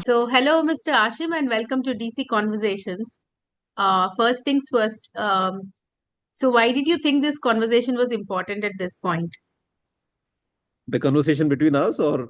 So, hello, Mr. Ashim, and welcome to DC Conversations. First things first. So, why did you think this conversation was important at this point The conversation between us or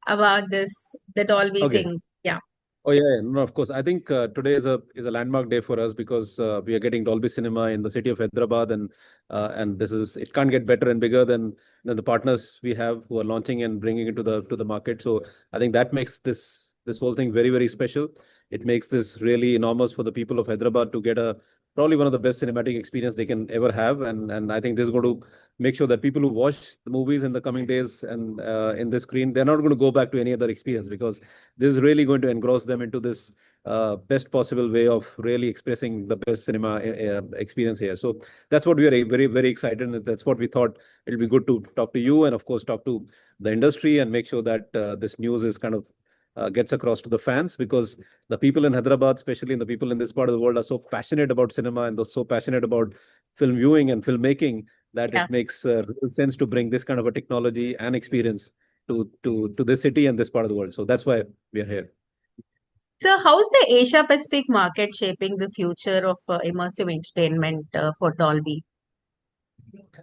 about the Dolby okay. thing? Yeah, Oh yeah, no, of course. I think today is a landmark day for us because we are getting Dolby Cinema in the city of Hyderabad, and this is it can't get better and bigger than the partners we have who are launching and bringing it to the market. So I think that makes this whole thing very very special. It makes this really enormous for the people of Hyderabad to get a probably one of the best cinematic experience they can ever have, and I think this is going to make sure that people who watch the movies in the coming days and in this screen, they're not going to go back to any other experience because this is really going to engross them into this best possible way of really expressing the best cinema experience here. So that's what we are very, very excited. And that's what we thought it'll be good to talk to you and, of course, talk to the industry and make sure that this news is kind of gets across to the fans because the people in Hyderabad, especially and the people in this part of the world, are so passionate about cinema and they're so passionate about film viewing and filmmaking that yeah. it makes real sense to bring this kind of a technology and experience to this city and this part of the world. So that's why we are here. So, how's the Asia Pacific market shaping the future of immersive entertainment for Dolby?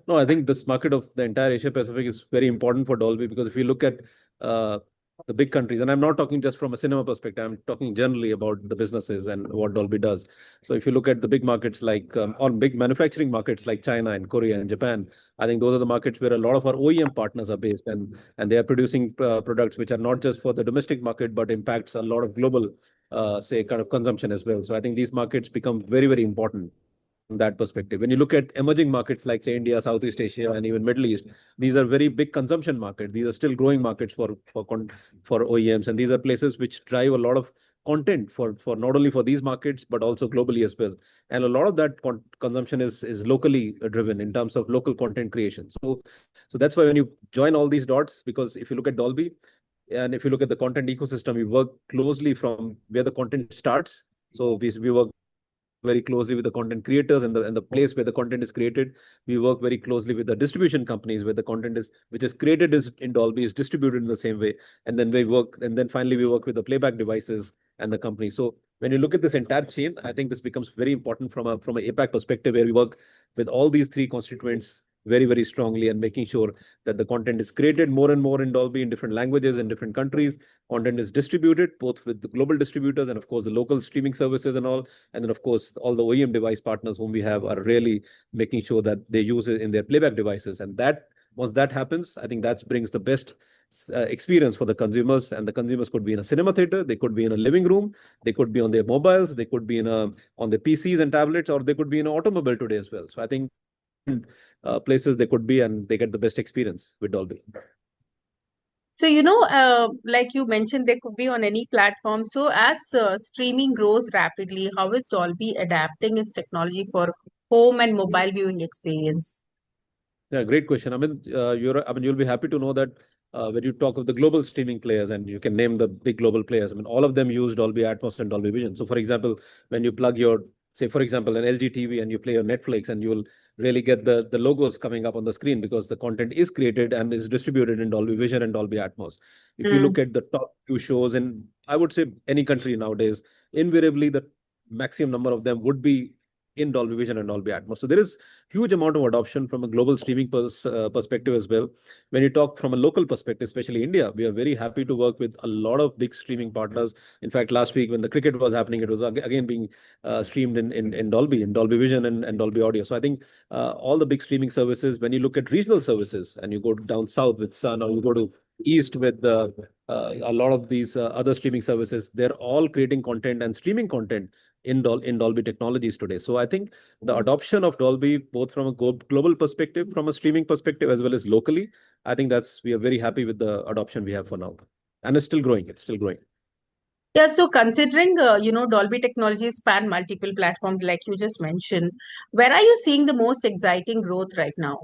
No, I think this market of the entire Asia Pacific is very important for Dolby because if you look at uh, the big countries, and I'm not talking just from a cinema perspective, I'm talking generally about the businesses and what Dolby does. So if you look at the big markets like, or big manufacturing markets like China and Korea and Japan, I think those are the markets where a lot of our OEM partners are based, and they are producing products which are not just for the domestic market but impacts a lot of global, say, kind of consumption as well. So I think these markets become very, very important from that perspective. When you look at emerging markets like say India, Southeast Asia, and even Middle East, these are very big consumption markets. These are still growing markets for OEMs, and these are places which drive a lot of content for not only for these markets but also globally as well. And a lot of that consumption is locally driven in terms of local content creation. So that's why when you join all these dots, because if you look at Dolby and if you look at the content ecosystem, we work closely from where the content starts. So we work very closely with the content creators and the place where the content is created. We work very closely with the distribution companies where the content is which is created is in Dolby is distributed in the same way. And then finally we work with the playback devices and the company. So when you look at this entire chain, I think this becomes very important from a APAC perspective where we work with all these three constituents very, very strongly and making sure that the content is created more and more in Dolby in different languages in different countries. Content is distributed both with the global distributors and of course the local streaming services and all. And then, of course, all the OEM device partners whom we have are really making sure that they use it in their playback devices. And that once that happens, I think that brings the best experience for the consumers. And the consumers could be in a cinema theater, they could be in a living room, they could be on their mobiles, they could be on their PCs and tablets, or they could be in an automobile today as well. So I think places they could be and they get the best experience with Dolby. So, like you mentioned, they could be on any platform. So, as streaming grows rapidly, how is Dolby adapting its technology for home and mobile viewing experience? Yeah, great question. You'll be happy to know that when you talk of the global streaming players and you can name the big global players, I mean, all of them use Dolby Atmos and Dolby Vision. So, for example, when you plug say, for example, an LG TV and you play your Netflix, and you will really get the logos coming up on the screen because the content is created and is distributed in Dolby Vision and Dolby Atmos. If you Mm. look at the top few shows in, I would say, any country nowadays, invariably the maximum number of them would be in Dolby Vision and Dolby Atmos. So there is huge amount of adoption from a global streaming perspective as well. When you talk from a local perspective, especially India, we are very happy to work with a lot of big streaming partners. In fact, last week when the cricket was happening, it was again being streamed in Dolby Vision and Dolby Audio. So I think all the big streaming services, when you look at regional services and you go down south with Sun or you go to east with a lot of these other streaming services, they're all creating content and streaming content in Dolby technologies today. So I think the adoption of Dolby, both from a global perspective, from a streaming perspective, as well as locally, I think we are very happy with the adoption we have for now. And it's still growing. It's still growing. Yeah, so considering Dolby technologies span multiple platforms like you just mentioned, where are you seeing the most exciting growth right now?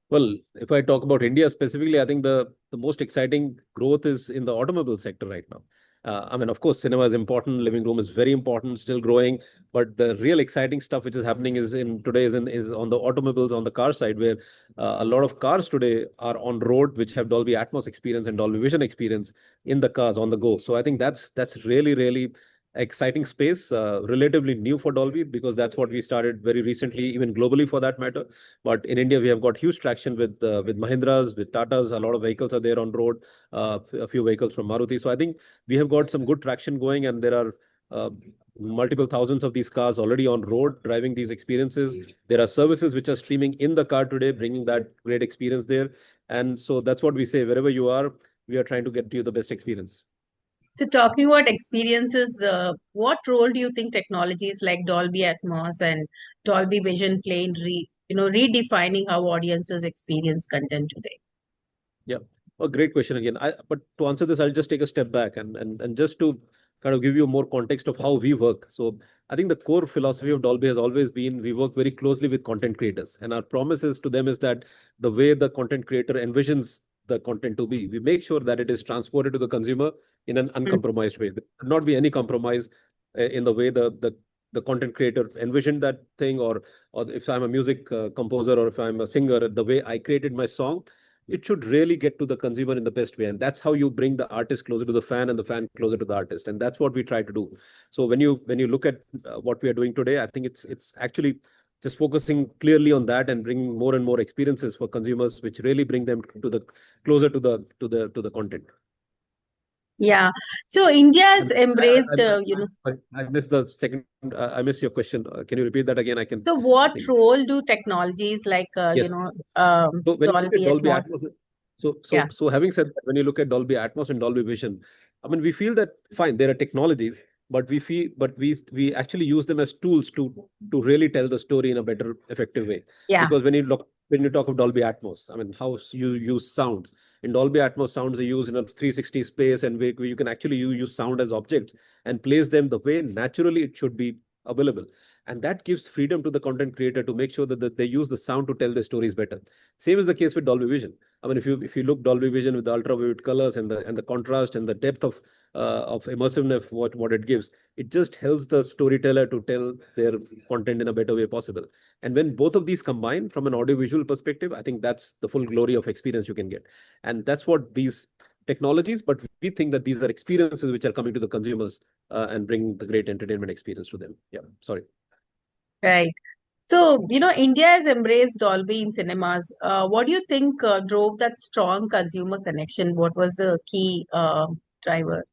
Well, if I talk about India specifically, I think the most exciting growth is in the automobile sector right now. I mean, of course, cinema is important, living room is very important, still growing. But the real exciting stuff which is happening is in today is on the automobiles, on the car side, where a lot of cars today are on road which have Dolby Atmos experience and Dolby Vision experience in the cars on the go. So I think that's really exciting space, relatively new for Dolby, because that's what we started very recently, even globally for that matter. But in India, we have got huge traction with Mahindras, with Tatas. A lot of vehicles are there on road, a few vehicles from Maruti. So I think we have got some good traction going, and there are uh, multiple thousands of these cars already on road driving these experiences. There are services which are streaming in the car today, bringing that great experience there. And so that's what we say, wherever you are, we are trying to get you the best experience. So talking about experiences, what role do you think technologies like Dolby Atmos and Dolby Vision play in redefining how audiences experience content today? Yeah. A great question again. But to answer this, I'll just take a step back and just to kind of give you more context of how we work. So I think the core philosophy of Dolby has always been we work very closely with content creators. And our promises to them is that the way the content creator envisions the content to be, we make sure that it is transported to the consumer in an Mm. uncompromised way. There should not be any compromise in the way the content creator envisioned that thing, or if I'm a music composer, or if I'm a singer, the way I created my song, it should really get to the consumer in the best way. And that's how you bring the artist closer to the fan and the fan closer to the artist. And that's what we try to do. So when you look at what we are doing today, I think it's actually just focusing clearly on that and bringing more and more experiences for consumers, which really bring them to the closer to the content. Yeah. So India has And embraced, I missed the second. I missed your question. Can you repeat that again? so I what think. role do technologies like, Yes. So when you look at Dolby Dolby Atmos? Atmos, so Yeah. so so having said that, when you look at Dolby Atmos and Dolby Vision, I mean, we feel that fine, there are technologies, but we actually use them as tools to really tell the story in a better, effective way. Yeah. Because when you talk of Dolby Atmos, I mean, how you use sounds in Dolby Atmos, sounds are used in a 360 space, and where you can actually use sound as objects and place them the way naturally it should be available. And that gives freedom to the content creator to make sure that they use the sound to tell their stories better. Same is the case with Dolby Vision. I mean, if you look Dolby Vision with the ultra vivid colors and the contrast and the depth of immersiveness, what it gives, it just helps the storyteller to tell their content in a better way possible. And when both of these combine from an audiovisual perspective, I think that's the full glory of experience you can get. And that's what these technologies, but we think that these are experiences which are coming to the consumers, and bring the great entertainment experience to them. Yeah, sorry. Right. So, India has embraced Dolby in cinemas. What do you think drove that strong consumer connection? What was the key driver?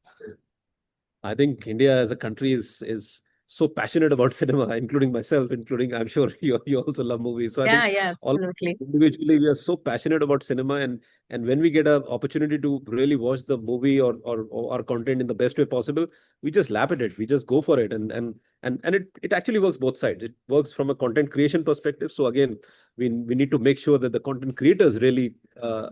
I think India as a country is so passionate about cinema, including myself, including I'm sure you also love movies. So I Yeah, think yeah, all absolutely. individually we are so passionate about cinema, and when we get an opportunity to really watch the movie or our content in the best way possible, we just lap at it. We just go for it, and it actually works both sides. It works from a content creation perspective. So again, we need to make sure that the content creators really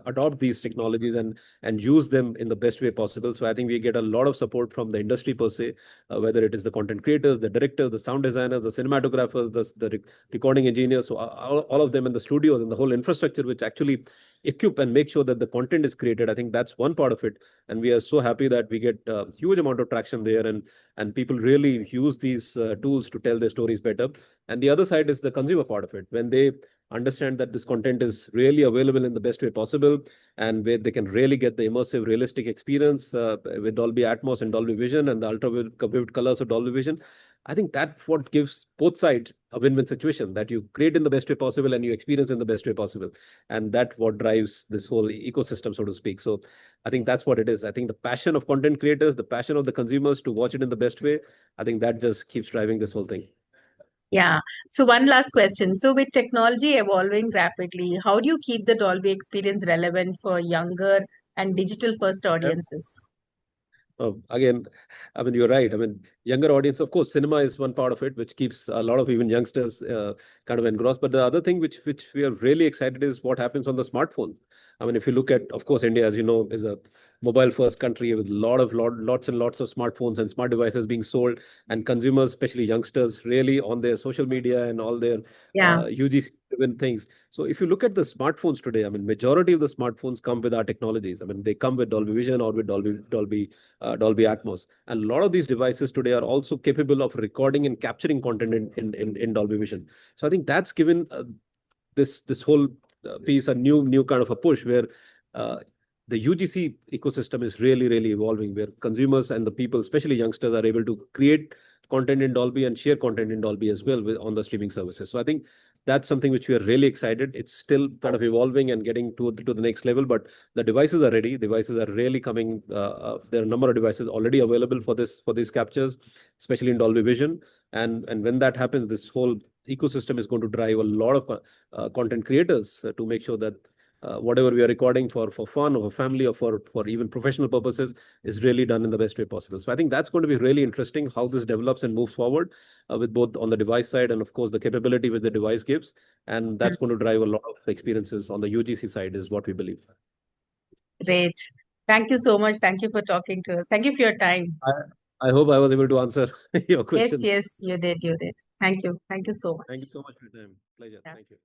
adopt these technologies and use them in the best way possible. So I think we get a lot of support from the industry per se, whether it is the content creators, the directors, the sound designers, the cinematographers, the recording engineers, so all of them in the studios and the whole infrastructure which actually equip and make sure that the content is created. I think that's one part of it, and we are so happy that we get a huge amount of traction there, and people really use these tools to tell their stories better. And the other side is the consumer part of it, when they understand that this content is really available in the best way possible, and where they can really get the immersive, realistic experience with Dolby Atmos and Dolby Vision and the ultra vivid colors of Dolby Vision. I think that's what gives both sides a win-win situation, that you create in the best way possible and you experience in the best way possible. And that what drives this whole ecosystem, so to speak. So I think that's what it is. I think the passion of content creators, the passion of the consumers to watch it in the best way, I think that just keeps driving this whole thing. Yeah. So one last question. So with technology evolving rapidly, how do you keep the Dolby experience relevant for younger and digital first audiences? Again, I mean, you're right. I mean, younger audience, of course, cinema is one part of it, which keeps a lot of even youngsters kind of engrossed. But the other thing which we are really excited is what happens on the smartphone. I mean, if you look at, of course, India, as you know, is a mobile first country with lots and lots of smartphones and smart devices being sold, and consumers, especially youngsters, really on their social media and all their Yeah. UGC driven things. So if you look at the smartphones today, I mean, majority of the smartphones come with our technologies. I mean, they come with Dolby Vision or with Dolby Atmos, and a lot of these devices today are also capable of recording and capturing content in Dolby Vision. So I think that's given this whole piece a new kind of a push where uh, the UGC ecosystem is really evolving, where consumers and the people, especially youngsters, are able to create content in Dolby and share content in Dolby as well on the streaming services. So I think that's something which we are really excited. It's still kind of evolving and getting to the next level, but the devices are ready. Devices are really coming. There are a number of devices already available for these captures, especially in Dolby Vision. And when that happens, this whole ecosystem is going to drive a lot of content creators to make sure that whatever we are recording for fun or for family or for even professional purposes is really done in the best way possible. So I think that's going to be really interesting how this develops and moves forward with both on the device side and of course the capability which the device gives, and Mm. that's going to drive a lot of experiences on the UGC side is what we believe. Great. Thank you so much. Thank you for talking to us. Thank you for your time. I, I hope I was able to answer your Yes, questions. yes, you did. You did. Thank you. Thank you so Thank much. you so much for your time. Pleasure. Yeah. Thank you.